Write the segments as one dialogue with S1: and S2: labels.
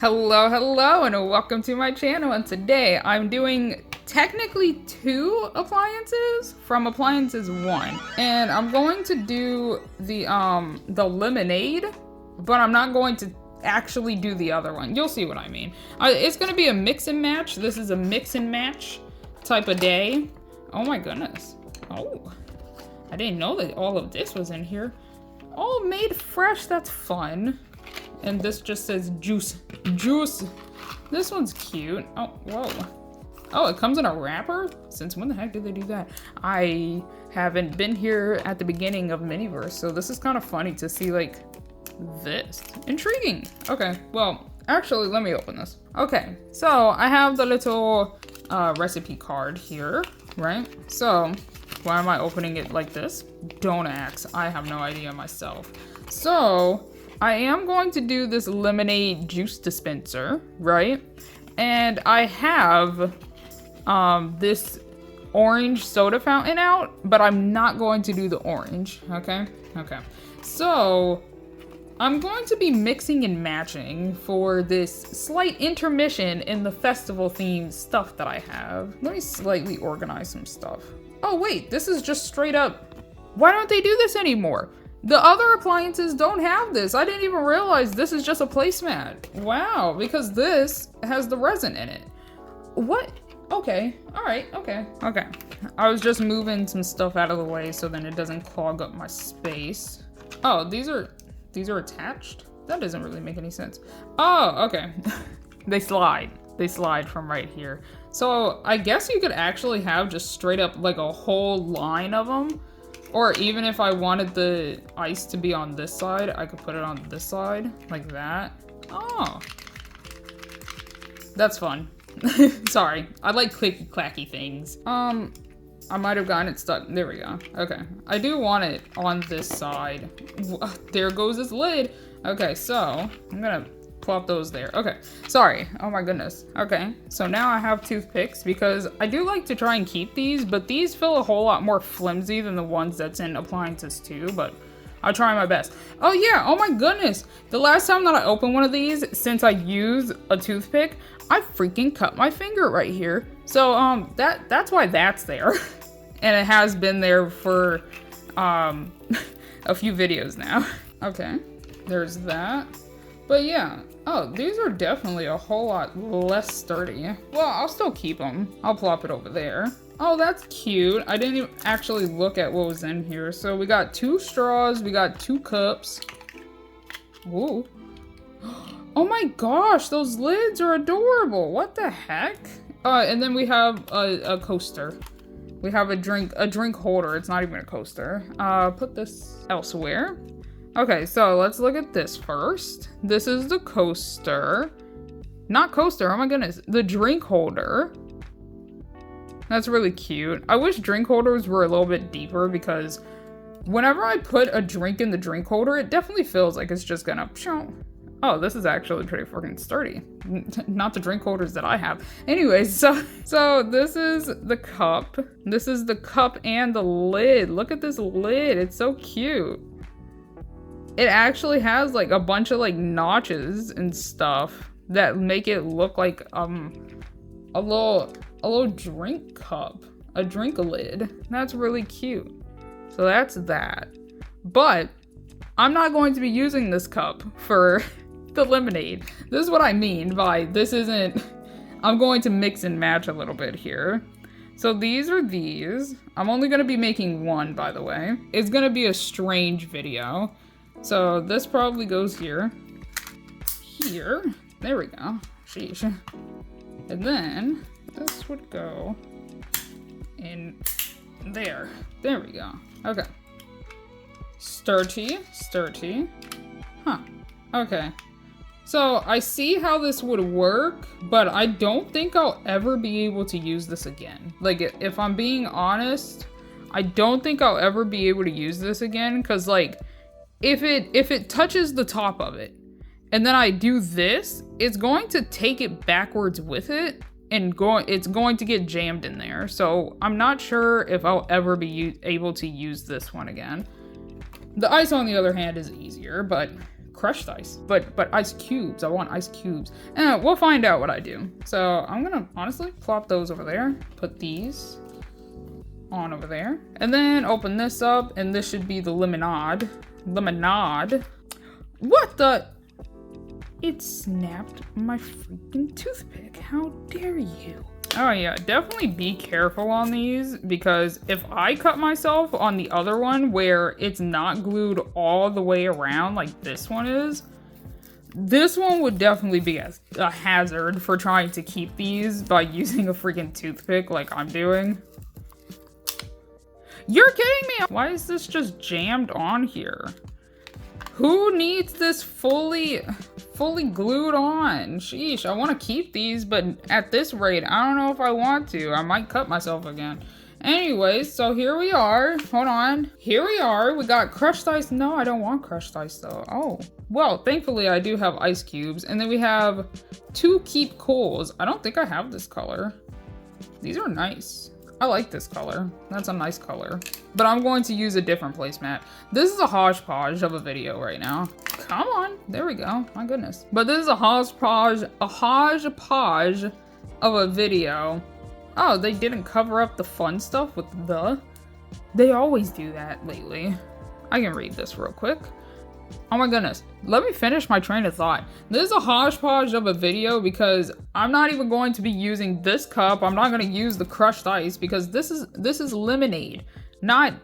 S1: Hello, and welcome to my channel. And today I'm doing technically 2 appliances from appliances 1. And I'm going to do the lemonade, but I'm not going to actually do the other one. You'll see what I mean. It's gonna be a mix and match. This is a mix and match type of day. Oh my goodness. Oh, I didn't know that all of this was in here. All made fresh, that's fun. And this just says juice. This one's cute. Oh, whoa. Oh, it comes in a wrapper? Since when the heck did they do that? I haven't been here at the beginning of Miniverse, so this is kind of funny to see, like, this. Intriguing. Okay, well, actually, let me open this. Okay, so I have the little recipe card here, right? So, why am I opening it like this? Don't ask. I have no idea myself. So, I am going to do this lemonade juice dispenser, right? And I have this orange soda fountain out, but I'm not going to do the orange, okay? Okay. So, I'm going to be mixing and matching for this slight intermission in the festival themed stuff that I have. Let me slightly organize some stuff. Oh wait, this is just straight up. Why don't they do this anymore? The other appliances don't have this. I didn't even realize this is just a placemat. Wow, because this has the resin in it. What? Okay, all right, okay. I was just moving some stuff out of the way so then it doesn't clog up my space. Oh, these are attached? That doesn't really make any sense. Oh, okay. They slide from right here. So I guess you could actually have just straight up like a whole line of them. Or even if I wanted the ice to be on this side, I could put it on this side, like that. Oh. That's fun. Sorry, I like clicky clacky things. I might have gotten it stuck. There we go. Okay, I do want it on this side. There goes this lid. Okay, so I'm gonna plop those there. Okay, sorry. Oh my goodness. Okay, so now I have toothpicks because I do like to try and keep these, but these feel a whole lot more flimsy than the ones that's in appliances too, but I'll try my best. Oh yeah, oh my goodness. The last time that I opened one of these, since I used a toothpick, I freaking cut my finger right here. So that's why that's there. And it has been there for a few videos now. Okay, there's that. But yeah, oh, these are definitely a whole lot less sturdy. Well, I'll still keep them. I'll plop it over there. Oh, that's cute. I didn't even actually look at what was in here. So we got 2 straws, we got 2 cups. Whoa. Oh my gosh, those lids are adorable. What the heck? And then we have a coaster. We have a drink holder. It's not even a coaster. Put this elsewhere. Okay, so let's look at this first. This is the coaster. Not coaster, oh my goodness. The drink holder. That's really cute. I wish drink holders were a little bit deeper because whenever I put a drink in the drink holder, it definitely feels like it's just gonna... Oh, this is actually pretty freaking sturdy. Not the drink holders that I have. Anyways, so this is the cup. This is the cup and the lid. Look at this lid, it's so cute. It actually has like a bunch of like notches and stuff that make it look like a little drink cup, a drink lid. That's really cute. So that's that. But I'm not going to be using this cup for the lemonade. This is what I mean by this isn't, I'm going to mix and match a little bit here. So these are these. I'm only going to be making one, by the way. It's going to be a strange video. So this probably goes here. Here. There we go. Sheesh. And then this would go in there. There we go. Okay. Sturdy. Huh. Okay. So I see how this would work, but I don't think I'll ever be able to use this again. Like, if I'm being honest, I don't think I'll ever be able to use this again, because like, if it touches the top of it, and then I do this, it's going to take it backwards with it, and it's going to get jammed in there. So I'm not sure if I'll ever be able to use this one again. The ice, on the other hand, is easier, but crushed ice, but ice cubes. I want ice cubes. And we'll find out what I do. So I'm gonna honestly plop those over there. Put these on over there. And then open this up, and this should be the lemonade. Lemonade. What the? It snapped my freaking toothpick. How dare you? Oh yeah, definitely be careful on these, because if I cut myself on the other one where it's not glued all the way around like this one is, this one would definitely be a hazard for trying to keep these by using a freaking toothpick like I'm doing. You're kidding me! Why is this just jammed on here? Who needs this fully glued on? Sheesh, I want to keep these, but at this rate, I don't know if I want to. I might cut myself again. Anyways, so here we are. Hold on. Here we are. We got crushed ice. No, I don't want crushed ice though. Oh, well, thankfully I do have ice cubes. And then we have 2 keep coals. I don't think I have this color. These are nice. I like this color. That's a nice color. But I'm going to use a different placemat. This is a hodgepodge of a video right now. Come on. There we go. My goodness. But this is a hodgepodge of a video. Oh, they didn't cover up the fun stuff with the. They always do that lately. I can read this real quick. Oh my goodness. Let me finish my train of thought. This is a hodgepodge of a video because I'm not even going to be using this cup. I'm not going to use the crushed ice because this is lemonade, not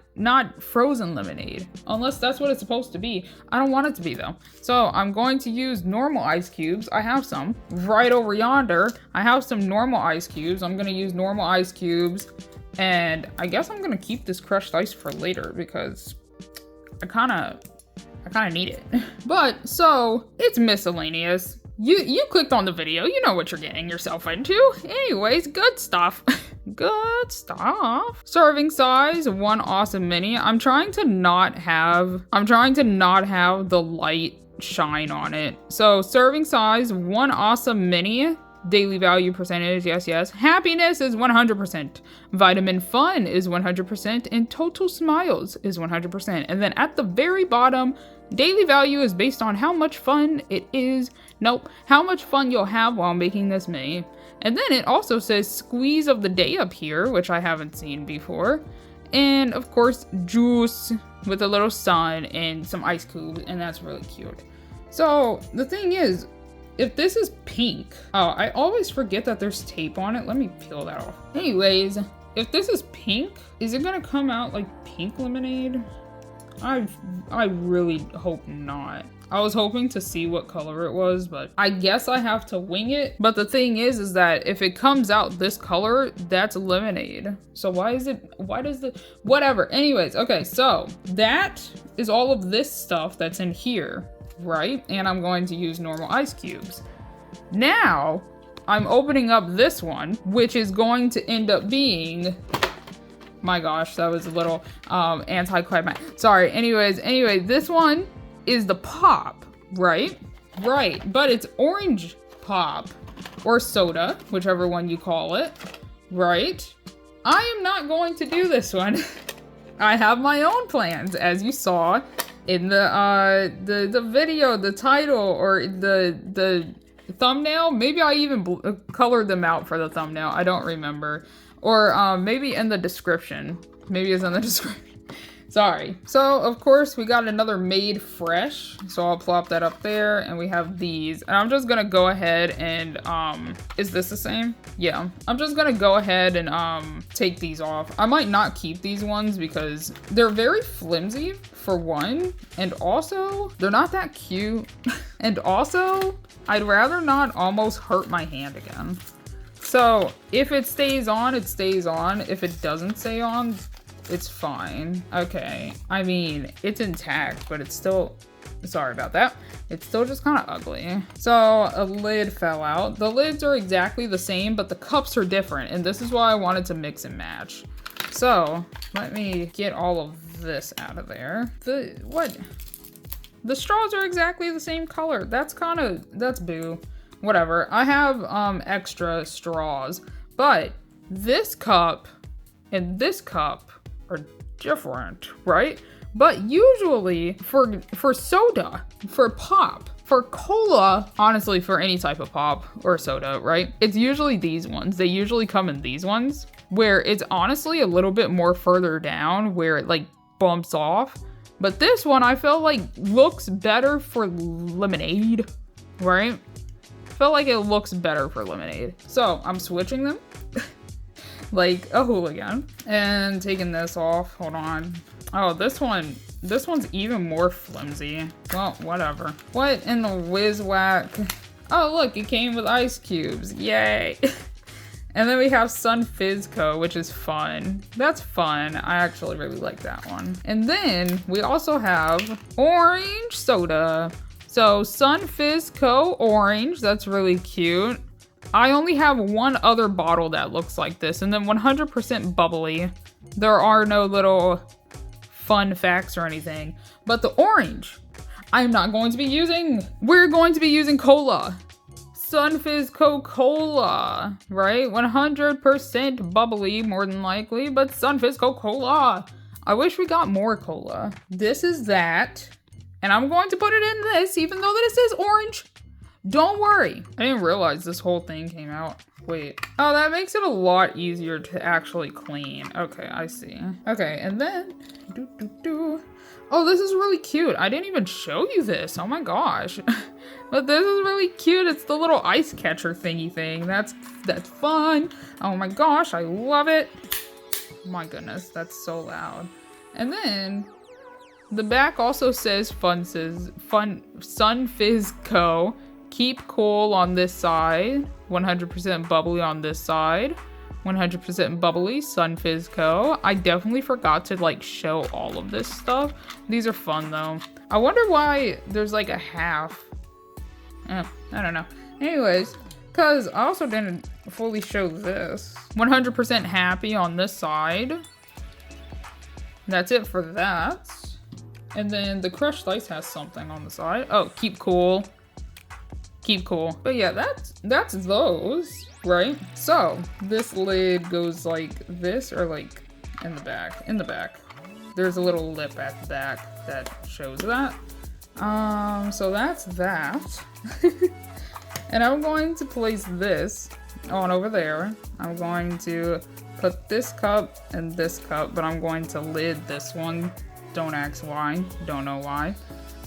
S1: frozen lemonade. Unless that's what it's supposed to be. I don't want it to be though. So I'm going to use normal ice cubes. I have some right over yonder. I have some normal ice cubes. I'm going to use normal ice cubes. And I guess I'm going to keep this crushed ice for later because I kind of need it. But, so, it's miscellaneous. You clicked on the video, you know what you're getting yourself into. Anyways, good stuff. Good stuff. Serving size, 1 awesome mini. I'm trying to not have the light shine on it. So, serving size, 1 awesome mini. Daily value percentage, yes. Happiness is 100%. Vitamin fun is 100%. And total smiles is 100%. And then at the very bottom, daily value is based on how much fun it is. Nope, how much fun you'll have while making this mini. And then it also says squeeze of the day up here, which I haven't seen before. And of course, juice with a little sun and some ice cubes, and that's really cute. So the thing is, if this is pink, oh, I always forget that there's tape on it. Let me peel that off. Anyways, if this is pink, is it gonna come out like pink lemonade? I really hope not. I was hoping to see what color it was, but I guess I have to wing it. But the thing is that if it comes out this color, that's lemonade. So whatever. Anyways, okay, so that is all of this stuff that's in here, right? And I'm going to use normal ice cubes. Now, I'm opening up this one, which is going to end up being... My gosh, that was a little anticlimactic. Sorry. Anyway, this one is the pop, right? Right, but it's orange pop or soda, whichever one you call it, right? I am not going to do this one. I have my own plans, as you saw in the video, the title, or the thumbnail. Maybe I even colored them out for the thumbnail. I don't remember. Or maybe in the description. Maybe it's in the description. Sorry. So, of course, we got another made fresh. So I'll plop that up there. And we have these. And I'm just going to go ahead and... is this the same? Yeah. I'm just going to go ahead and take these off. I might not keep these ones because they're very flimsy, for one. And also, they're not that cute. And also, I'd rather not almost hurt my hand again. So, if it stays on, it stays on. If it doesn't stay on, it's fine. Okay. I mean, it's intact, but it's still... Sorry about that. It's still just kind of ugly. So, a lid fell out. The lids are exactly the same, but the cups are different, and this is why I wanted to mix and match. So, let me get all of this out of there. What? The straws are exactly the same color. That's boo. Whatever. I have extra straws, but this cup and this cup are different, right? But usually for soda, for pop, for cola, honestly, for any type of pop or soda, right? It's usually these ones. They usually come in these ones where it's honestly a little bit more further down where it like bumps off. But this one I feel like looks better for lemonade, right? I feel like it looks better for lemonade. So I'm switching them like a hooligan and taking this off. Hold on. Oh, this one's even more flimsy. Well, whatever. What in the whiz whack? Oh, look, it came with ice cubes. Yay. And then we have Sun Fizz Co, which is fun. That's fun. I actually really like that one. And then we also have orange soda. So Sun Fizz Co orange, that's really cute. I only have one other bottle that looks like this, and then 100% bubbly. There are no little fun facts or anything, but the orange, I'm not going to be using. We're going to be using cola. Sun Fizz Coca-Cola, right? 100% bubbly, more than likely, but Sun Fizz Coca-Cola. I wish we got more cola. This is that, and I'm going to put it in this, even though this is orange. Don't worry. I didn't realize this whole thing came out. Wait. Oh, that makes it a lot easier to actually clean. Okay, I see. Okay, and then... Oh, this is really cute. I didn't even show you this. Oh my gosh. But this is really cute. It's the little ice catcher thingy thing. That's fun. Oh my gosh, I love it. My goodness, that's so loud. And then the back also says Sun Fizz Co. Keep cool on this side. 100% bubbly on this side. 100% bubbly, Sun Fizz Co. I definitely forgot to like show all of this stuff. These are fun though. I wonder why there's like a half. I don't know. Anyways, because I also didn't fully show this. 100% happy on this side. That's it for that. And then the crushed ice has something on the side. Oh, keep cool. Keep cool. But yeah, that's those, right? So this lid goes like this, or like in the back. In the back. There's a little lip at the back that shows that. So that's that. And I'm going to place this on over there. I'm going to put this cup and this cup, but I'm going to lid this one. Don't ask why. Don't know why.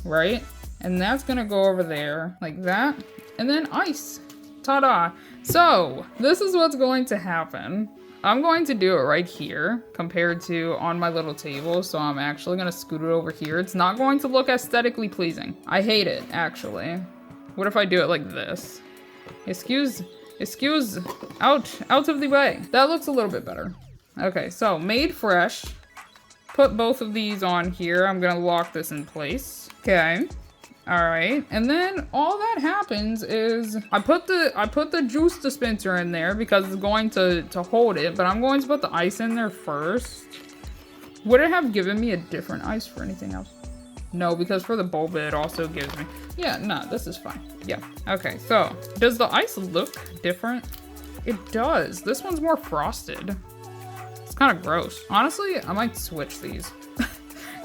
S1: Right? And that's gonna go over there like that. And then ice. Ta-da. So this is what's going to happen. I'm going to do it right here compared to on my little table. So I'm actually gonna scoot it over here. It's not going to look aesthetically pleasing. I hate it, actually. What if I do it like this? Excuse, out of the way. That looks a little bit better. Okay, so made fresh. Put both of these on here. I'm gonna lock this in place. Okay. All right, and then all that happens is I put the juice dispenser in there because it's going to hold it, but I'm going to put the ice in there first. Would it have given me a different ice for anything else? No, because for the boba it also gives me. Yeah, no, this is fine. Yeah. Okay, so does the ice look different? It does. This one's more frosted. It's kind of gross. Honestly, I might switch these.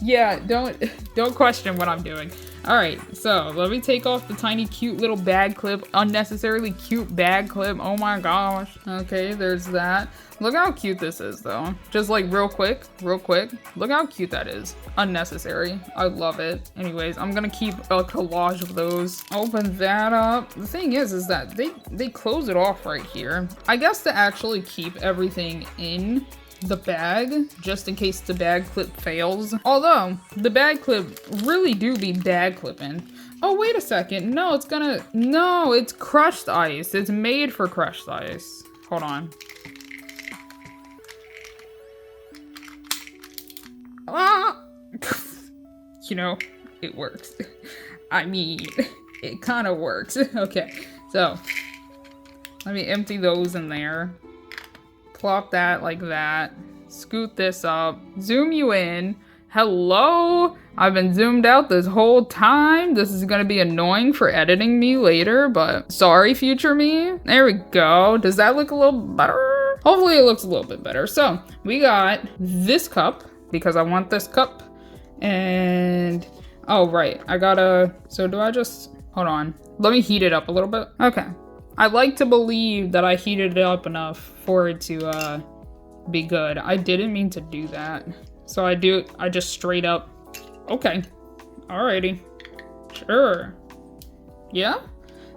S1: Yeah, don't question what I'm doing. All right, so let me take off the tiny cute little bag clip, unnecessarily cute bag clip. Oh my gosh. Okay, there's that. Look how cute this is though. Just like real quick. Look how cute that is. Unnecessary. I love it. Anyways, I'm gonna keep a collage of those. Open that up. The thing is that they close it off right here. I guess to actually keep everything in the bag, just in case the bag clip fails. Although, the bag clip really do be bag clipping. Oh, wait a second. No, it's crushed ice. It's made for crushed ice. Hold on. Ah! You know, it works. I mean, it kind of works. Okay, so let me empty those in there. Plop that like that. Scoot this up. Zoom you in. Hello? I've been zoomed out this whole time. This is gonna be annoying for editing me later, but sorry, future me. There we go. Does that look a little better? Hopefully it looks a little bit better. So we got this cup, because I want this cup. And, oh, right. I gotta, so do I just, hold on. Let me heat it up a little bit. Okay. I like to believe that I heated it up enough for it to be good. I didn't mean to do that. So I just straight up, okay. Alrighty. Sure. Yeah?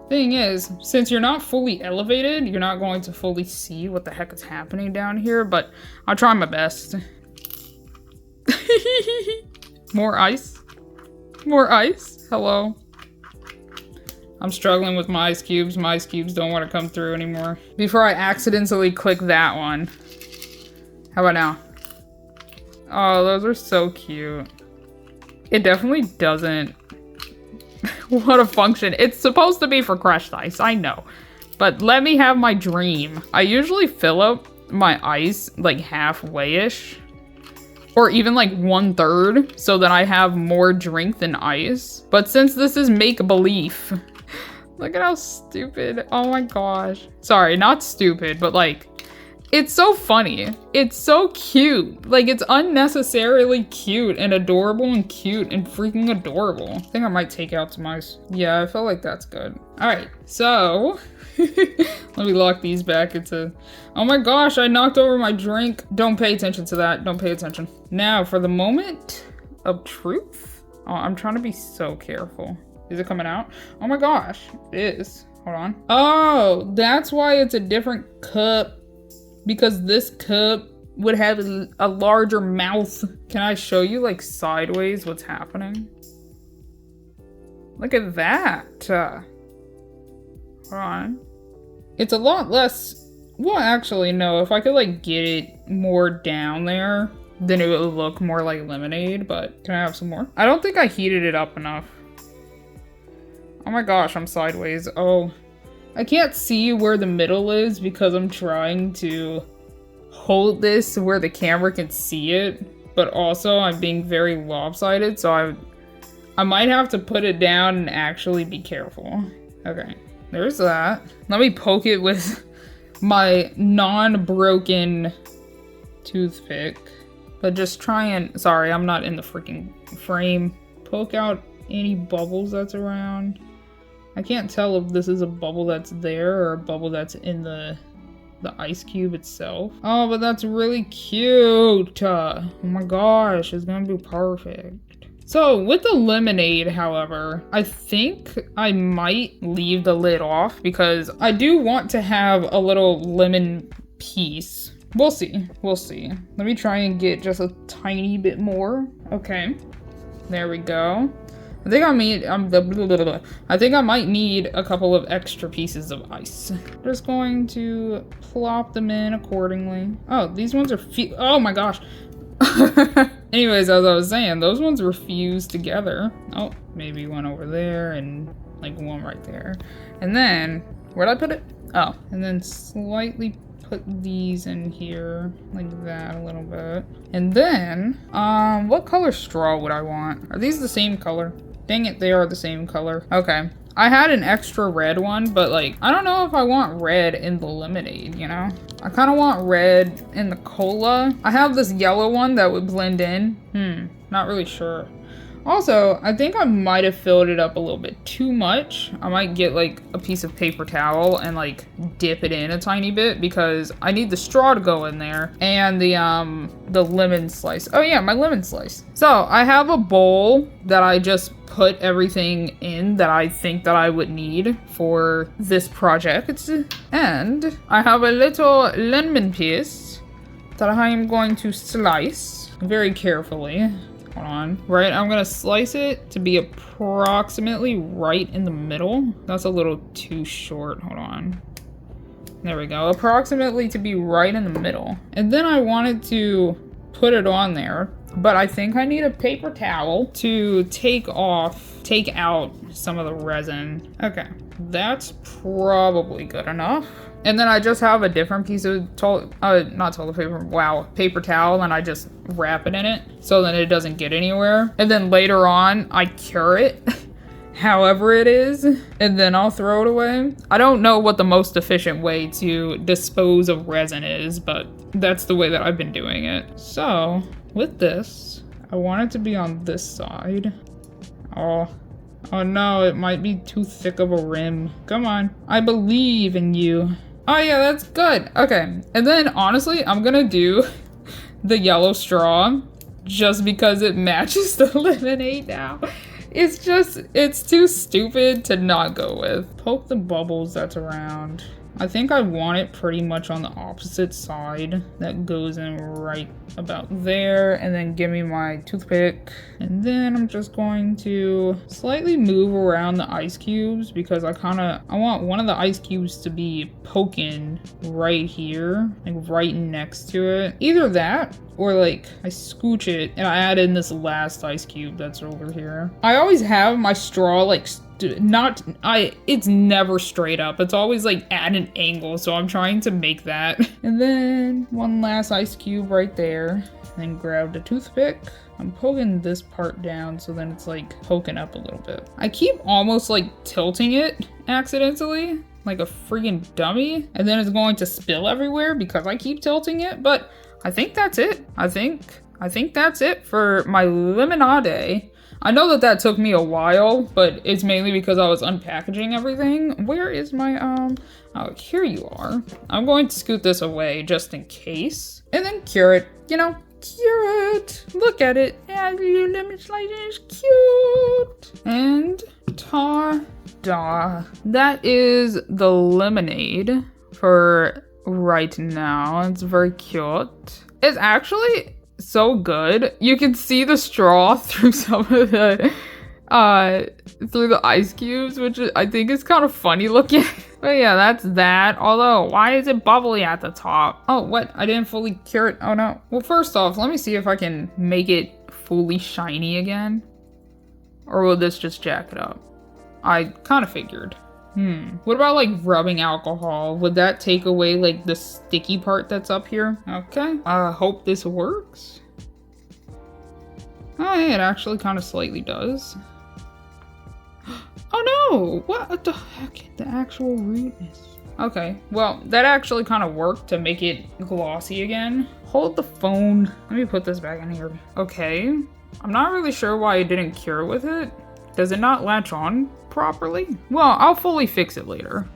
S1: Thing is, since you're not fully elevated, you're not going to fully see what the heck is happening down here, but I'll try my best. More ice? More ice? Hello? I'm struggling with my ice cubes. My ice cubes don't want to come through anymore. Before I accidentally click that one. How about now? Oh, those are so cute. It definitely doesn't want to function. It's supposed to be for crushed ice, I know. But let me have my dream. I usually fill up my ice like halfway-ish. Or even like 1/3, so that I have more drink than ice. But since this is make-believe, look at how stupid. Oh my gosh. Sorry, not stupid, but like, it's so funny. It's so cute. Like, it's unnecessarily cute and adorable and cute and freaking adorable. I think I might take out some ice. Yeah, I feel like that's good. All right, so let me lock these back into, oh my gosh, I knocked over my drink. Don't pay attention to that. Don't pay attention. Now for the moment of truth. Oh, I'm trying to be so careful. Is it coming out? Oh my gosh, it is. Hold on. Oh, that's why it's a different cup. Because this cup would have a larger mouth. Can I show you like sideways what's happening? Look at that. Hold on. It's a lot less, well actually no, if I could like get it more down there, then it would look more like lemonade, but can I have some more? I don't think I heated it up enough. Oh my gosh, I'm sideways. Oh. I can't see where the middle is because I'm trying to hold this where the camera can see it, but also I'm being very lopsided, so I might have to put it down and actually be careful. Okay, there's that. Let me poke it with my non-broken toothpick, but just try and, sorry, I'm not in the freaking frame. Poke out any bubbles that's around. I can't tell if this is a bubble that's there or a bubble that's in the ice cube itself. Oh, but that's really cute. Oh my gosh, it's gonna be perfect. So with the lemonade, however, I think I might leave the lid off because I do want to have a little lemon piece. We'll see, we'll see. Let me try and get just a tiny bit more. Okay, there we go. I think I might need a couple of extra pieces of ice. Just going to plop them in accordingly. Oh, these ones are oh my gosh. Anyways, as I was saying, those ones were fused together. Oh, maybe one over there and like one right there. And then, where'd I put it? Oh, and then slightly put these in here like that a little bit. And then, what color straw would I want? Are these the same color? Dang it, they are the same color. Okay. I had an extra red one, but like, I don't know if I want red in the lemonade, you know? I kind of want red in the cola. I have this yellow one that would blend in. Not really sure. Also, I think I might have filled it up a little bit too much. I might get like a piece of paper towel and like dip it in a tiny bit because I need the straw to go in there and the lemon slice. Oh yeah, my lemon slice. So I have a bowl that I just put everything in that I think that I would need for this project. And I have a little lemon piece that I am going to slice very carefully. Hold on. Right, I'm gonna slice it to be approximately right in the middle. That's a little too short. Hold on. There we go. Approximately to be right in the middle. And then I wanted to put it on there, but I think I need a paper towel to take out some of the resin. Okay, that's probably good enough. And then I just have a different piece of paper towel, and I just wrap it in it so that it doesn't get anywhere. And then later on, I cure it, however it is, and then I'll throw it away. I don't know what the most efficient way to dispose of resin is, but that's the way that I've been doing it. So with this, I want it to be on this side. Oh. Oh no, it might be too thick of a rim. Come on. I believe in you. Oh yeah, that's good. Okay. And then honestly, I'm gonna do the yellow straw just because it matches the lemonade now. It's too stupid to not go with. Poke the bubbles that's around. I think I want it pretty much on the opposite side. That goes in right about there. And then give me my toothpick. And then I'm just going to slightly move around the ice cubes because I want one of the ice cubes to be poking right here, like right next to it. Either that or like I scooch it and I add in this last ice cube that's over here. I always have my straw like it's never straight up. It's always like at an angle, so I'm trying to make that. And then one last ice cube right there. Then grab the toothpick. I'm poking this part down so then it's like poking up a little bit. I keep almost like tilting it accidentally, like a freaking dummy. And then it's going to spill everywhere because I keep tilting it, but I think that's it. I think that's it for my lemonade. I know that took me a while, but it's mainly because I was unpackaging everything. Where is my, oh, here you are. I'm going to scoot this away just in case. And then cure it, you know, cure it. Look at it. Yeah, your lemon slice is cute. And ta-da. That is the lemonade for right now. It's very cute. It's actually so good. You can see the straw through some of the through the ice cubes, which I think is kind of funny looking. But yeah, that's that. Although, why is it bubbly at the top? Oh, what? I didn't fully cure it. Oh no. Well, first off, let me see if I can make it fully shiny again. Or will this just jack it up? I kind of figured. What about like rubbing alcohol? Would that take away like the sticky part that's up here? Okay, I hope this works. Oh yeah, it actually kind of slightly does. Oh no, what the heck? The actual rudeness. Okay, well, that actually kind of worked to make it glossy again. Hold the phone. Let me put this back in here. Okay, I'm not really sure why I didn't cure with it. Does it not latch on properly? Well, I'll fully fix it later.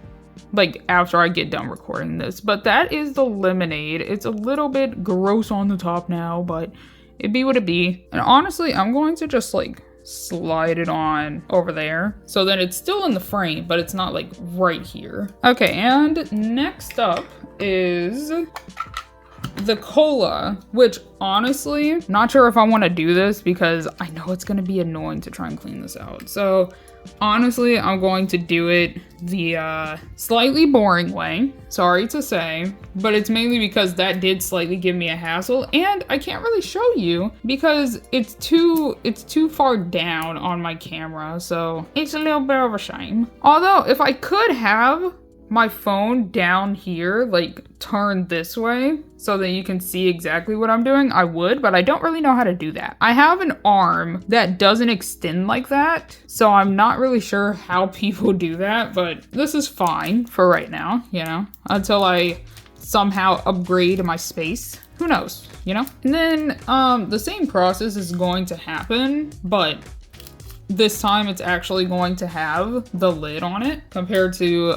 S1: Like, after I get done recording this. But that is the lemonade. It's a little bit gross on the top now, but it be what it be. And honestly, I'm going to just, like, slide it on over there. So then it's still in the frame, but it's not, like, right here. Okay, and next up is the cola, which honestly, not sure if I want to do this because I know it's going to be annoying to try and clean this out. So honestly, I'm going to do it the slightly boring way, sorry to say, but it's mainly because that did slightly give me a hassle, and I can't really show you because it's too far down on my camera, so it's a little bit of a shame. Although, if I could have my phone down here, like turned this way so that you can see exactly what I'm doing, I would, but I don't really know how to do that. I have an arm that doesn't extend like that, so I'm not really sure how people do that, but this is fine for right now, you know, until I somehow upgrade my space. Who knows, you know? And then the same process is going to happen, but this time it's actually going to have the lid on it compared to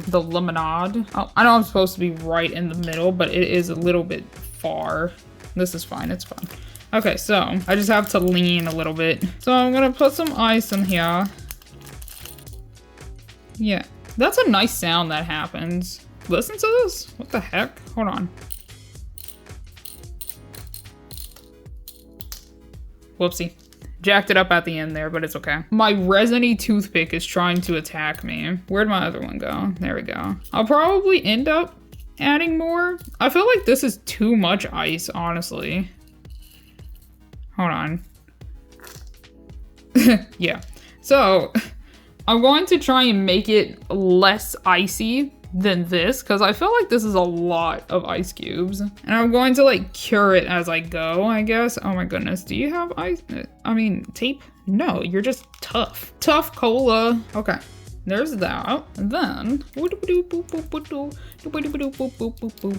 S1: the lemonade. Oh, I know I'm supposed to be right in the middle, but it is a little bit far. This is fine, it's fine. Okay, so I just have to lean a little bit. So I'm gonna put some ice in here. Yeah, that's a nice sound that happens. Listen to this, what the heck? Hold on. Whoopsie. Jacked it up at the end there, but it's okay. My resiny toothpick is trying to attack me. Where'd my other one go? There we go. I'll probably end up adding more. I feel like this is too much ice, honestly. Hold on. Yeah. So, I'm going to try and make it less icy than this, because I feel like this is a lot of ice cubes. And I'm going to like cure it as I go, I guess. Oh my goodness, do you have ice? I mean, tape? No, you're just tough. Tough cola. Okay, there's that. And then,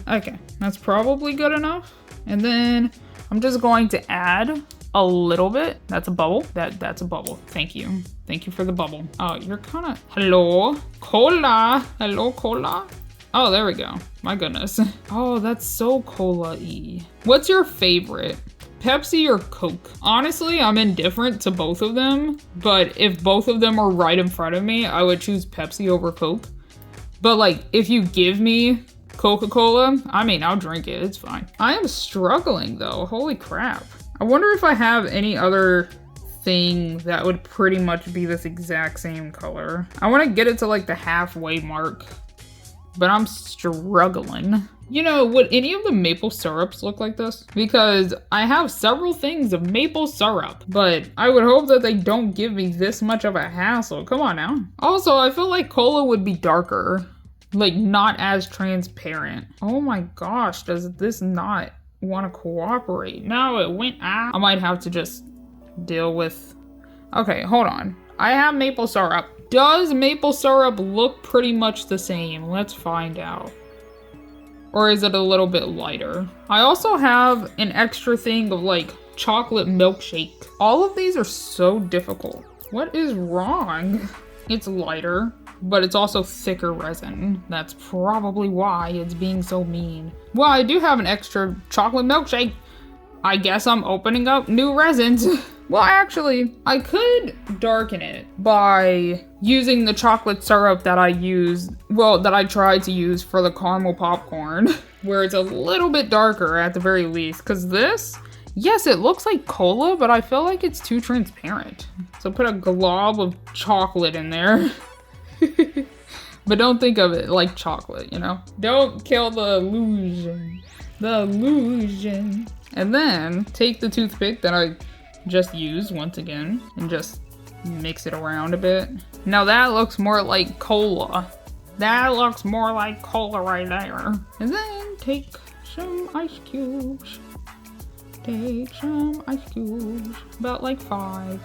S1: okay, that's probably good enough. And then I'm just going to add a little bit. That's a bubble. That's a bubble. Thank you. Thank you for the bubble. Oh, you're kind of, hello, cola. Hello, cola. Oh, there we go. My goodness. Oh, that's so cola-y. What's your favorite? Pepsi or Coke? Honestly, I'm indifferent to both of them, but if both of them are right in front of me, I would choose Pepsi over Coke. But like, if you give me Coca-Cola, I mean, I'll drink it, it's fine. I am struggling though, holy crap. I wonder if I have any other thing that would pretty much be this exact same color. I want to get it to like the halfway mark, but I'm struggling. You know, would any of the maple syrups look like this? Because I have several things of maple syrup, but I would hope that they don't give me this much of a hassle. Come on now. Also, I feel like cola would be darker, like not as transparent. Oh my gosh, does this not want to cooperate? No, it went out. I might have to just deal with, okay, hold on. I have maple syrup. Does maple syrup look pretty much the same? Let's find out. Or is it a little bit lighter? I also have an extra thing of like chocolate milkshake. All of these are so difficult. What is wrong? It's lighter, but it's also thicker resin. That's probably why it's being so mean. Well, I do have an extra chocolate milkshake. I guess I'm opening up new resins. Well, actually, I could darken it by using the chocolate syrup that I used, well, that I tried to use for the caramel popcorn, where it's a little bit darker at the very least. Because this, yes, it looks like cola, but I feel like it's too transparent. So put a glob of chocolate in there. But don't think of it like chocolate, you know? Don't kill the illusion. The illusion. And then take the toothpick that I just used once again and just mix it around a bit. Now that looks more like cola. That looks more like cola right there. And then take some ice cubes. Take some ice cubes. About like 5.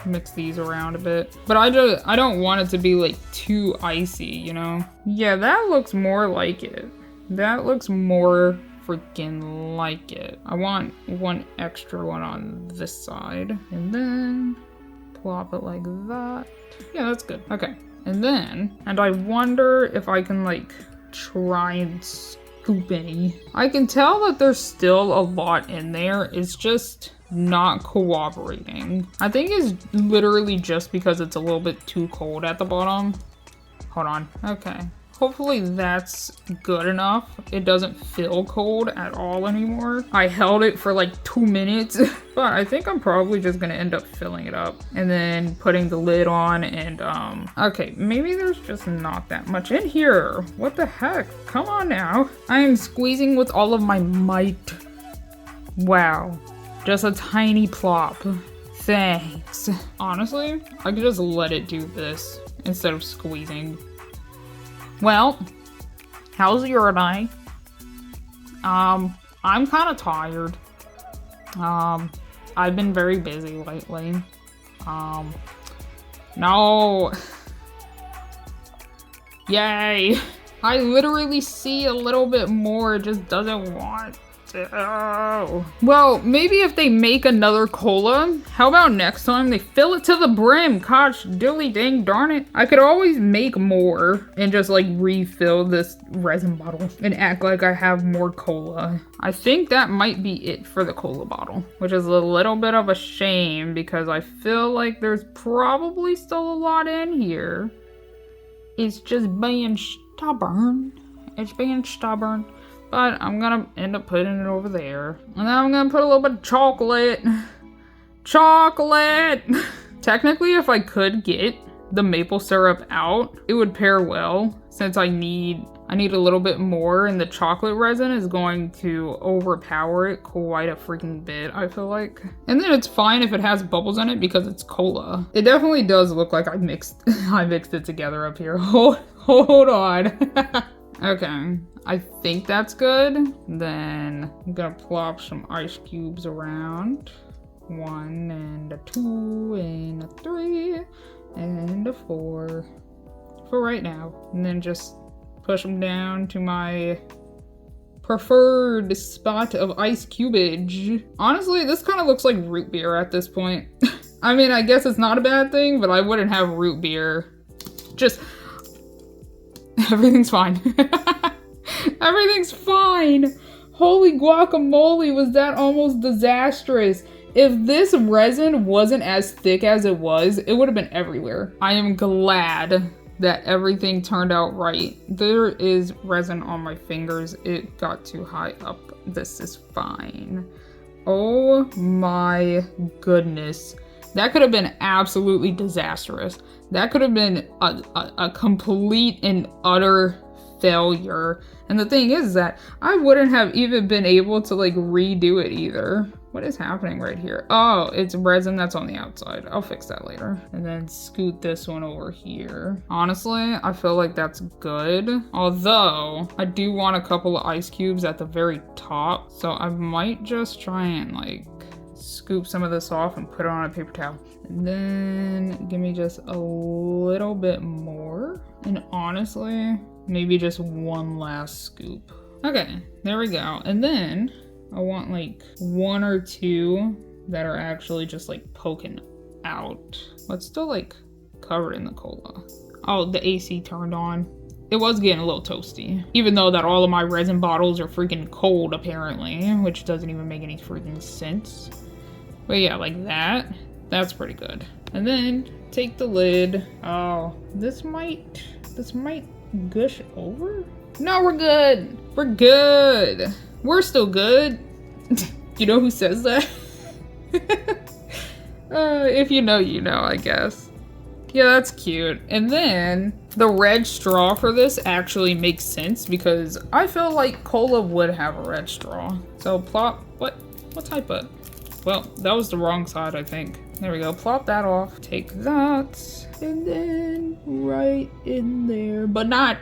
S1: Mix these around a bit. But I don't want it to be like too icy, you know? Yeah, that looks more like it. That looks more freaking like it. I want one extra one on this side. And then plop it like that. Yeah, that's good. Okay. And then, and I wonder if I can like try and scoop any. I can tell that there's still a lot in there. It's just not cooperating. I think it's literally just because it's a little bit too cold at the bottom. Hold on. Okay. Hopefully that's good enough. It doesn't feel cold at all anymore. I held it for like 2 minutes, but I think I'm probably just gonna end up filling it up and then putting the lid on and okay, maybe there's just not that much in here. What the heck? Come on now. I am squeezing with all of my might. Wow, just a tiny plop. Thanks. Honestly, I could just let it do this instead of squeezing. Well, how's your day? I'm kind of tired. I've been very busy lately. No. Yay. I literally see a little bit more, it just doesn't want to. Well, maybe if they make another cola, how about next time they fill it to the brim? Gosh, dilly dang darn it. I could always make more and just like refill this resin bottle and act like I have more cola. I think that might be it for the cola bottle, which is a little bit of a shame because I feel like there's probably still a lot in here. It's just being stubborn. It's being stubborn. But I'm gonna end up putting it over there. And then I'm gonna put a little bit of chocolate. Chocolate! Technically, if I could get the maple syrup out, it would pair well. Since I need a little bit more, and the chocolate resin is going to overpower it quite a freaking bit, I feel like. And then it's fine if it has bubbles in it because it's cola. It definitely does look like I mixed it together up here. Hold on. Okay, I think that's good. Then I'm gonna plop some ice cubes around. 1 and a 2 and a 3 and a 4 for right now. And then just push them down to my preferred spot of ice cubage. Honestly, this kind of looks like root beer at this point. I mean, I guess it's not a bad thing, but I wouldn't have root beer. Just, everything's fine. Everything's fine. Holy guacamole, was that almost disastrous. If this resin wasn't as thick as it was, it would have been everywhere. I am glad that everything turned out right. There is resin on my fingers. It got too high up. This is fine. Oh my goodness. That could have been absolutely disastrous. That could have been a complete and utter failure. And the thing is that I wouldn't have even been able to like redo it either. What is happening right here? Oh, it's resin that's on the outside. I'll fix that later. And then scoot this one over here. Honestly, I feel like that's good. Although, I do want a couple of ice cubes at the very top. So I might just try and like scoop some of this off and put it on a paper towel. And then give me just a little bit more. And honestly, maybe just one last scoop. Okay, there we go. And then I want like one or two that are actually just like poking out. But still like covered in the cola. Oh, the AC turned on. It was getting a little toasty. Even though that all of my resin bottles are freaking cold apparently, which doesn't even make any freaking sense. But yeah, like that. That's pretty good. And then take the lid. Oh, this might gush over? No, we're good. We're good. We're still good. You know who says that? If you know, you know, I guess. Yeah, that's cute. And then the red straw for this actually makes sense because I feel like cola would have a red straw. So plop, what type of? Well, that was the wrong side, I think. There we go, plop that off. Take that, and then right in there, but not,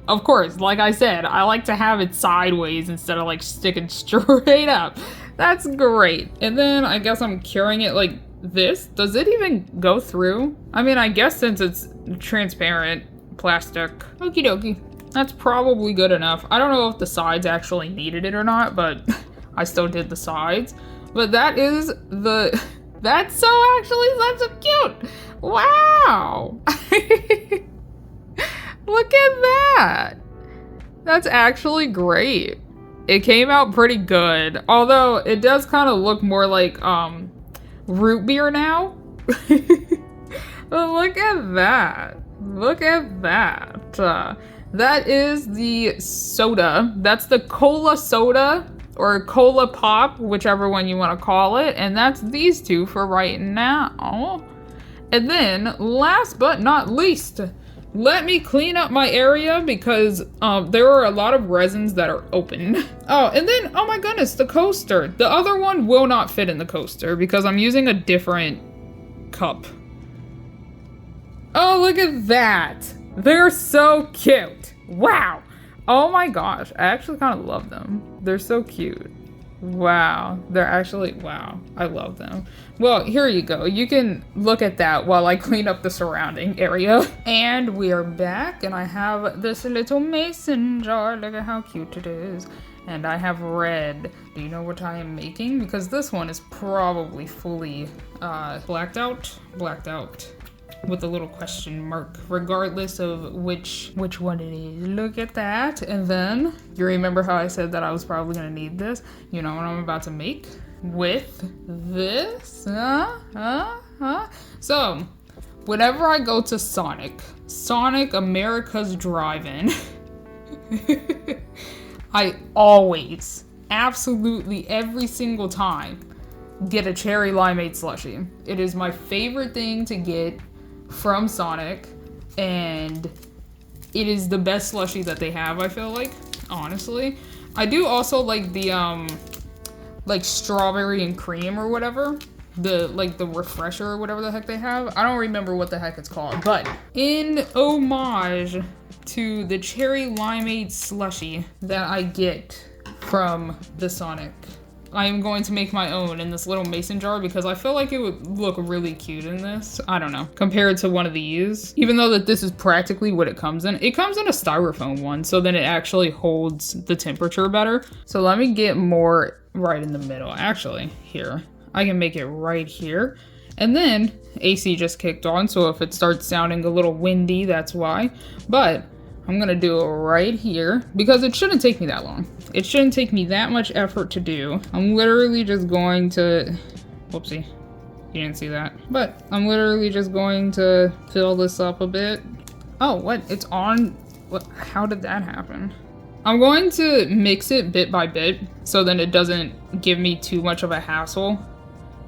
S1: of course, like I said, I like to have it sideways instead of like sticking straight up. That's great. And then I guess I'm curing it like this. Does it even go through? I mean, I guess since it's transparent plastic. Okie dokie. That's probably good enough. I don't know if the sides actually needed it or not, but I still did the sides. But that is the, that's so cute. Wow. Look at that. That's actually great. It came out pretty good. Although it does kind of look more like root beer now. But look at that. Look at that. That is the soda. That's the cola soda. Or cola pop, whichever one you want to call it. And that's these two for right now. And then, last but not least, let me clean up my area because there are a lot of resins that are open. Oh, and then, oh my goodness, the coaster. The other one will not fit in the coaster because I'm using a different cup. Oh, look at that. They're so cute. Wow. Oh my gosh, I actually kind of love them. They're so cute. Wow, they're actually, wow, I love them. Well, here you go. You can look at that while I clean up the surrounding area. And we are back, and I have this little mason jar. Look at how cute it is. And I have red. Do you know what I am making? Because this one is probably fully blacked out. With a little question mark, regardless of which one it is. Look at that. And then, you remember how I said that I was probably gonna need this? You know what I'm about to make with this? So, whenever I go to Sonic America's Drive-In, I always, absolutely every single time, get a cherry limeade slushie. It is my favorite thing to get from Sonic, and it is the best slushie that they have, I feel like, honestly. I do also like the like strawberry and cream or whatever, the refresher or whatever the heck they have. I don't remember what the heck it's called, but in homage to the cherry limeade slushie that I get from the Sonic I am going to make my own in this little mason jar because I feel like it would look really cute in this. I don't know, compared to one of these. Even though that this is practically what it comes in. It comes in a styrofoam one, so then it actually holds the temperature better. So let me get more right in the middle. Actually, here. I can make it right here. And then AC just kicked on, so if it starts sounding a little windy, that's why. But I'm gonna do it right here because it shouldn't take me that long. It shouldn't take me that much effort to do. I'm literally just going to, whoopsie, you didn't see that. But I'm literally just going to fill this up a bit. Oh, what? It's on, what? How did that happen? I'm going to mix it bit by bit so then it doesn't give me too much of a hassle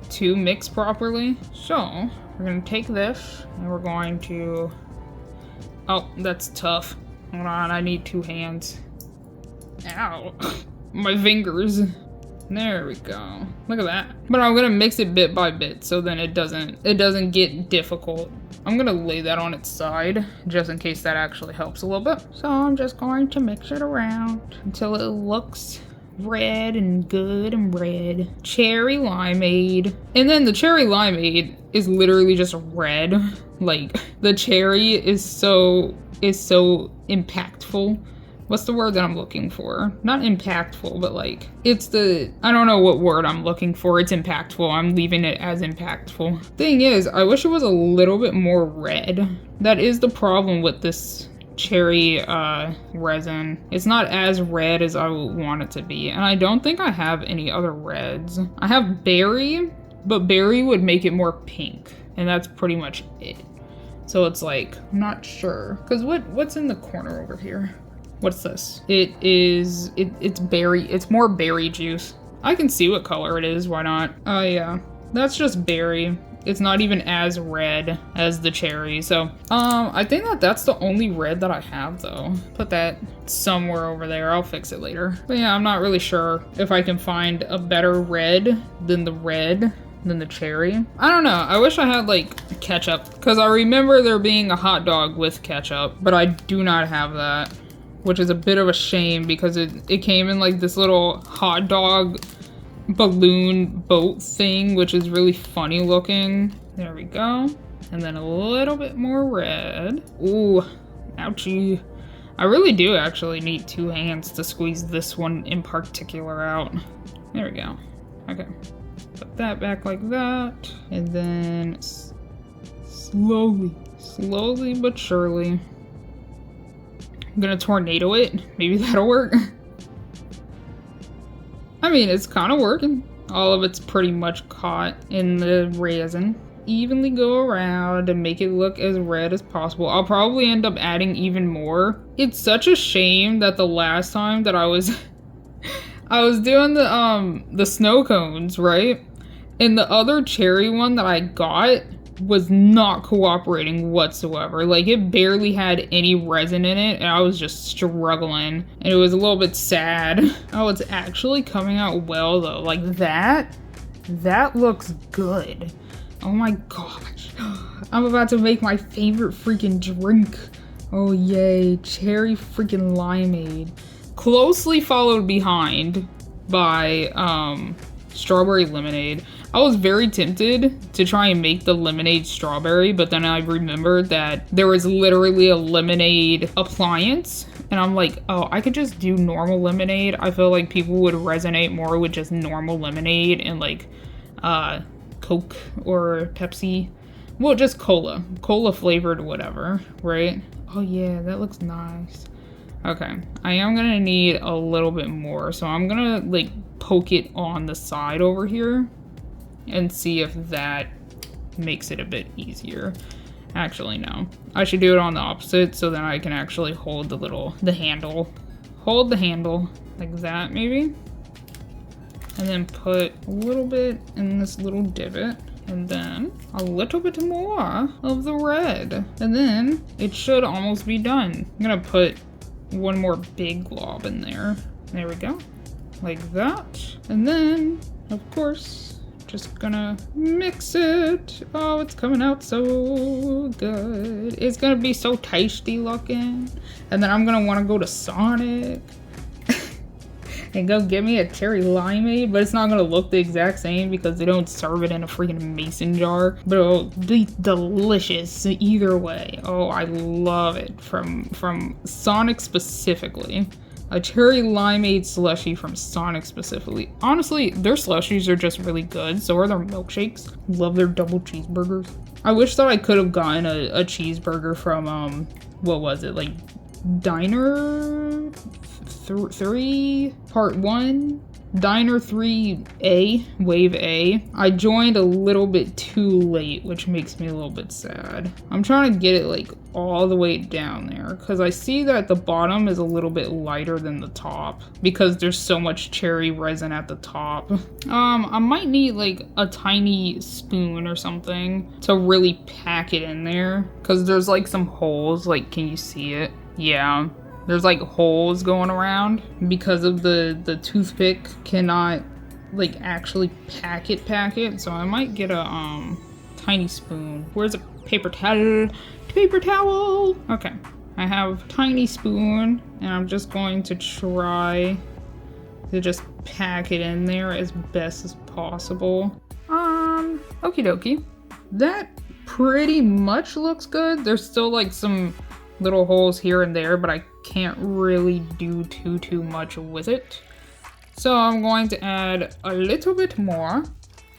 S1: to mix properly. So we're gonna take this and we're going to, oh, that's tough. Hold on, I need 2 hands. Ow, my fingers. There we go. Look at that. But I'm gonna mix it bit by bit so then it doesn't get difficult. I'm gonna lay that on its side just in case that actually helps a little bit. So I'm just going to mix it around until it looks red and good and red. Cherry limeade. And then the cherry limeade is literally just red. Like, the cherry is so impactful. What's the word that I'm looking for? Not impactful, but like, it's the, I don't know what word I'm looking for. It's impactful. I'm leaving it as impactful. Thing is, I wish it was a little bit more red. That is the problem with this cherry resin. It's not as red as I would want it to be, and I don't think I have any other reds. I have berry, but berry would make it more pink, and that's pretty much it. So it's like, I'm not sure, because what's in the corner over here? What's this? It's berry. It's more berry juice. I can see what color it is. Why not? Oh yeah, that's just berry. It's not even as red as the cherry. So, I think that's the only red that I have though. Put that somewhere over there. I'll fix it later. But yeah, I'm not really sure if I can find a better red than the cherry. I don't know. I wish I had like ketchup because I remember there being a hot dog with ketchup, but I do not have that, which is a bit of a shame because it came in like this little hot dog balloon boat thing, which is really funny looking. There we go. And then a little bit more red. Ooh, ouchie. I really do actually need 2 hands to squeeze this one in particular out. There we go. Okay. Put that back like that. And then slowly but surely, I'm gonna tornado it. Maybe that'll work. I mean, it's kind of working. All of it's pretty much caught in the resin. Evenly go around and make it look as red as possible. I'll probably end up adding even more. It's such a shame that the last time that I was doing the snow cones, right? And the other cherry one that I got was not cooperating whatsoever. Like, it barely had any resin in it and I was just struggling and it was a little bit sad. Oh, it's actually coming out well though. Like that looks good. Oh my gosh, I'm about to make my favorite freaking drink. Oh yay, cherry freaking limeade. Closely followed behind by strawberry lemonade. I was very tempted to try and make the lemonade strawberry, but then I remembered that there was literally a lemonade appliance, and I'm like, oh, I could just do normal lemonade. I feel like people would resonate more with just normal lemonade and like Coke or Pepsi. Well, just cola flavored whatever, right? Oh yeah, that looks nice. Okay, I am gonna need a little bit more, so I'm gonna like poke it on the side over here and see if that makes it a bit easier. Actually, no. I should do it on the opposite so then I can actually hold the handle. Hold the handle like that maybe. And then put a little bit in this little divot. And then a little bit more of the red. And then it should almost be done. I'm gonna put one more big glob in there. There we go. Like that. And then, of course, just gonna mix it. Oh, it's coming out so good. It's gonna be so tasty looking. And then I'm gonna wanna go to Sonic and go get me a cherry limeade, but it's not gonna look the exact same because they don't serve it in a freaking mason jar, but it'll be delicious either way. Oh, I love it from Sonic specifically. A cherry limeade slushie from Sonic specifically. Honestly, their slushies are just really good. So are their milkshakes. Love their double cheeseburgers. I wish that I could have gotten a cheeseburger from, what was it? Like, Diner 3 Part 1? Diner 3A, Wave A. I joined a little bit too late, which makes me a little bit sad. I'm trying to get it like all the way down there because I see that the bottom is a little bit lighter than the top because there's so much cherry resin at the top. I might need like a tiny spoon or something to really pack it in there because there's like some holes. Like, can you see it? Yeah. There's like holes going around because of the toothpick cannot like actually pack it. So I might get a tiny spoon. Where's a paper towel? Paper towel. Okay, I have tiny spoon and I'm just going to try to just pack it in there as best as possible. Okie dokie. That pretty much looks good. There's still like some little holes here and there, but I can't really do too much with it. So I'm going to add a little bit more.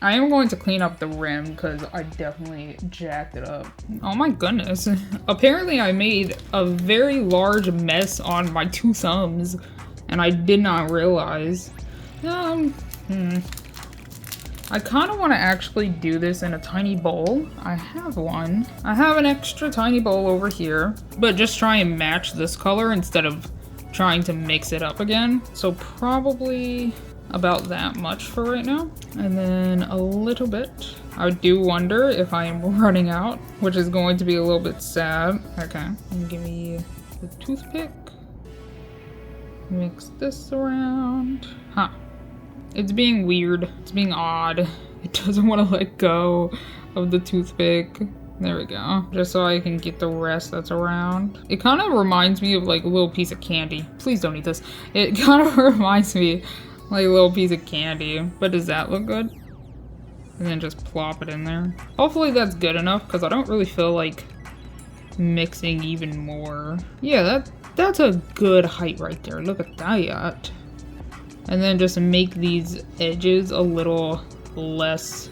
S1: I am going to clean up the rim because I definitely jacked it up. Oh my goodness. Apparently I made a very large mess on my 2 thumbs and I did not realize. I kind of want to actually do this in a tiny bowl. I have one. I have an extra tiny bowl over here, but just try and match this color instead of trying to mix it up again. So probably about that much for right now. And then a little bit. I do wonder if I am running out, which is going to be a little bit sad. Okay, and give me the toothpick. Mix this around. Huh. It's being weird. It's being odd. It doesn't want to let go of the toothpick. There we go. Just so I can get the rest that's around. It kind of reminds me of like a little piece of candy. Please don't eat this. It kind of reminds me like a little piece of candy. But does that look good? And then just plop it in there. Hopefully that's good enough because I don't really feel like mixing even more. Yeah, that's a good height right there. Look at that. And then just make these edges a little less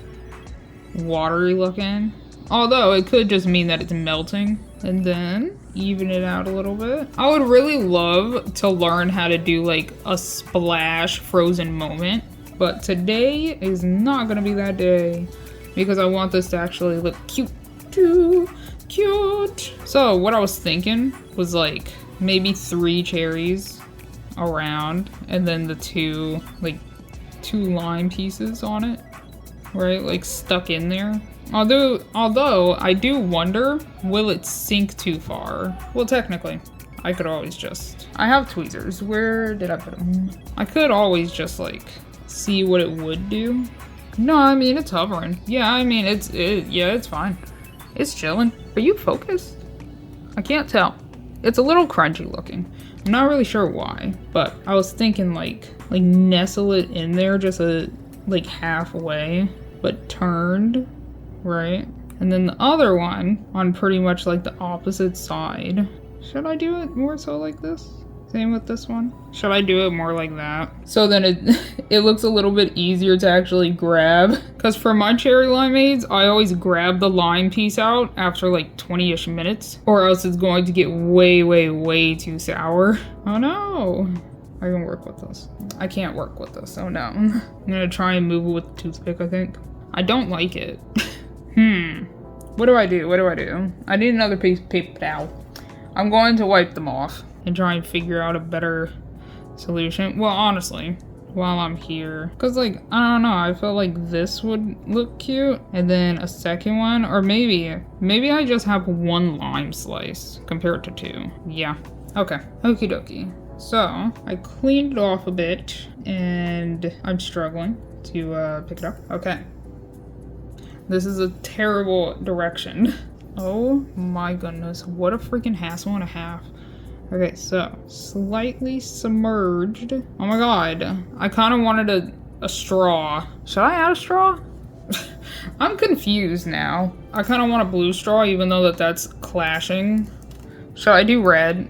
S1: watery looking. Although it could just mean that it's melting. And then even it out a little bit. I would really love to learn how to do like a splash frozen moment. But today is not gonna be that day because I want this to actually look cute too. Cute. So what I was thinking was like maybe 3 cherries around and then the 2 lime pieces on it, right? Like stuck in there. Although I do wonder, will it sink too far? Well, technically, I could always just... I have tweezers. Where did I put them? I could always just like see what it would do. No, I mean, it's hovering. Yeah, I mean, it's fine. It's chilling. Are you focused? I can't tell. It's a little crunchy looking. I'm not really sure why, but I was thinking like nestle it in there just like halfway, but turned, right? And then the other one on pretty much like the opposite side. Should I do it more so like this? Same with this one. Should I do it more like that? So then it looks a little bit easier to actually grab. Because for my cherry limeades, I always grab the lime piece out after like 20-ish minutes. Or else it's going to get way too sour. Oh no. I can work with this. I can't work with this. Oh no. I'm gonna try and move it with the toothpick, I think. I don't like it. What do I do? I need another piece of paper towel. I'm going to wipe them off and try and figure out a better solution. Well, honestly, while I'm here, because like, I don't know, I felt like this would look cute, and then a second one, or maybe I just have 1 lime slice compared to 2. Yeah, okay, okie dokie. So I cleaned it off a bit, and I'm struggling to pick it up. Okay, this is a terrible direction. Oh my goodness, what a freaking hassle and a half. Okay, so slightly submerged. Oh my god, I kind of wanted a straw. Should I add a straw? I'm confused now. I kind of want a blue straw, even though that's clashing. Should I do red?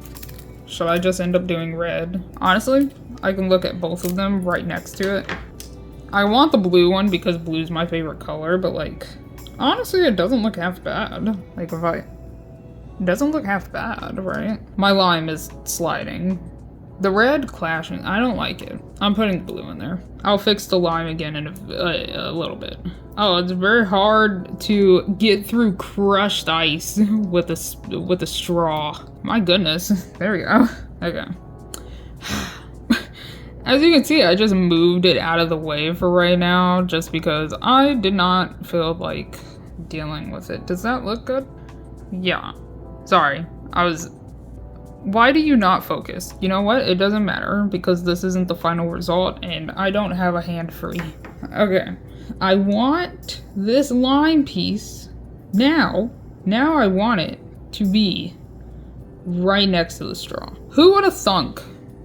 S1: Should I just end up doing red? Honestly, I can look at both of them right next to it. I want the blue one because blue's my favorite color, but like, honestly, it doesn't look half bad. Like it doesn't look half bad, right? My lime is sliding. The red clashing, I don't like it. I'm putting the blue in there. I'll fix the lime again in a little bit. Oh, it's very hard to get through crushed ice with a straw. My goodness. There we go. Okay. As you can see, I just moved it out of the way for right now just because I did not feel like dealing with it. Does that look good? Yeah. Sorry. Why do you not focus? You know what? It doesn't matter because this isn't the final result and I don't have a hand free. Okay. I want this line piece now I want it to be right next to the straw. Who would have thunk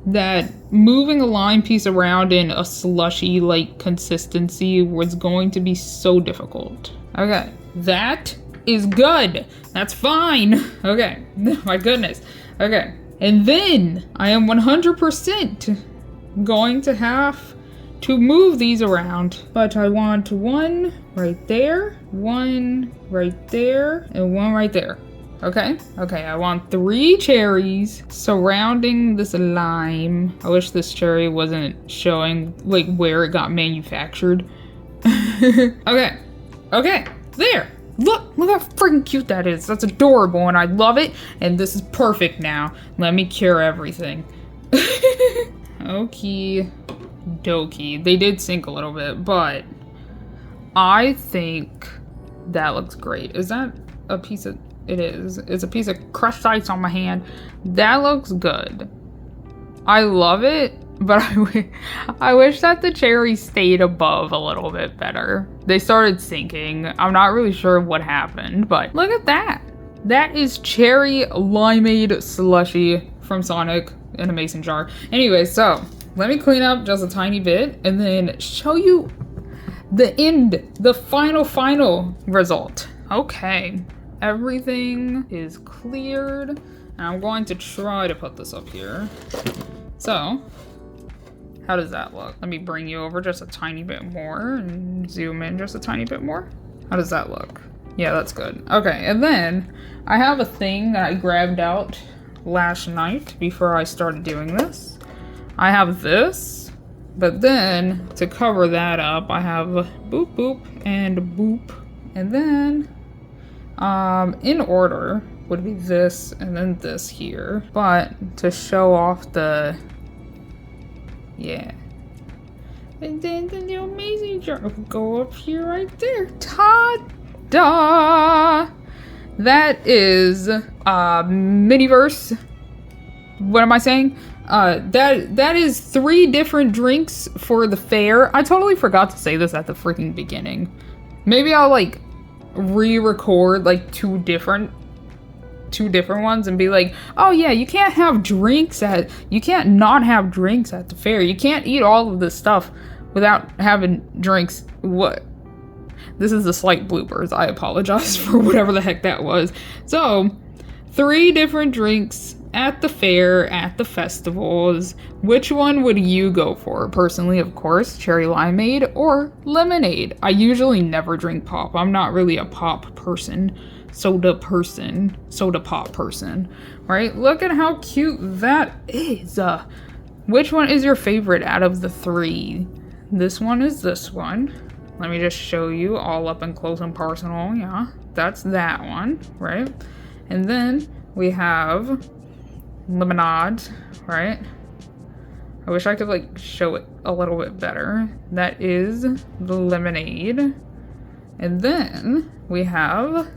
S1: that moving a line piece around in a slushy like consistency was going to be so difficult? Okay, that is good. That's fine. Okay, my goodness. Okay, and then I am 100% going to have to move these around, but I want one right there, one right there, and one right there. Okay, I want 3 cherries surrounding this lime. I wish this cherry wasn't showing like where it got manufactured. Okay, there. Look how freaking cute that is. That's adorable and I love it. And this is perfect now. Let me cure everything. Okie dokie. They did sink a little bit, but I think that looks great. Is that a piece of... It is. It's a piece of crushed ice on my hand. That looks good. I love it, but I wish that the cherry stayed above a little bit better. They started sinking. I'm not really sure what happened, but look at that. That is cherry limeade slushy from Sonic in a mason jar. Anyway, so let me clean up just a tiny bit and then show you the end, the final result. Okay. Everything is cleared, and I'm going to try to put this up here. So, how does that look? Let me bring you over just a tiny bit more and zoom in just a tiny bit more. How does that look? Yeah, that's good. Okay, and then I have a thing that I grabbed out last night before I started doing this. I have this, but then to cover that up, I have boop, boop, and boop, and then in order would be this and then this here, but to show off the, yeah. And then the new amazing jar will go up here right there. Ta-da! That is, Miniverse. What am I saying? That is 3 different drinks for the fair. I totally forgot to say this at the freaking beginning. Maybe I'll like re-record like two different ones and be like, oh yeah, you can't not have drinks at the fair. You can't eat all of this stuff without having drinks. What? This is a slight bloopers. I apologize for whatever the heck that was. So 3 different drinks at the fair, at the festivals. Which one would you go for? Personally, of course, cherry limeade or lemonade. I usually never drink pop. I'm not really a pop person. Soda pop person, right? Look at how cute that is. Which one is your favorite out of the 3? This one is this one. Let me just show you all up and close and personal. Yeah, that's that one, right? And then we have lemonade, right? I wish I could like show it a little bit better. That is the lemonade. And then we have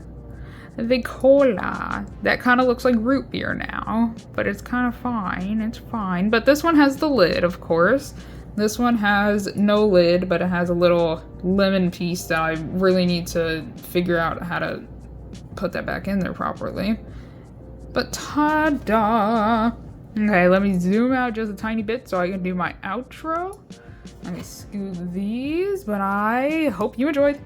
S1: the cola. That kind of looks like root beer now, but it's kind of fine. It's fine. But this one has the lid, of course. This one has no lid, but it has a little lemon piece that I really need to figure out how to put that back in there properly. But ta-da! Okay, let me zoom out just a tiny bit so I can do my outro. Let me scoot these, but I hope you enjoyed.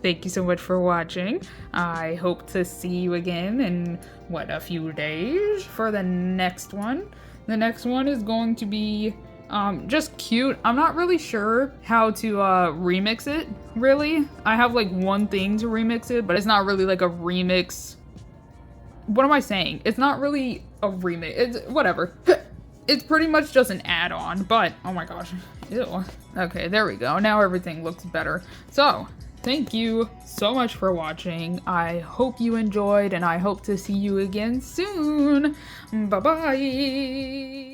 S1: Thank you so much for watching. I hope to see you again in, a few days for the next one. The next one is going to be just cute. I'm not really sure how to remix it, really. I have like one thing to remix it, but it's not really like a remix. What am I saying? It's not really a remix. It's whatever. It's pretty much just an add-on, but oh my gosh. Ew. Okay, there we go. Now everything looks better. So, thank you so much for watching. I hope you enjoyed, and I hope to see you again soon. Bye-bye.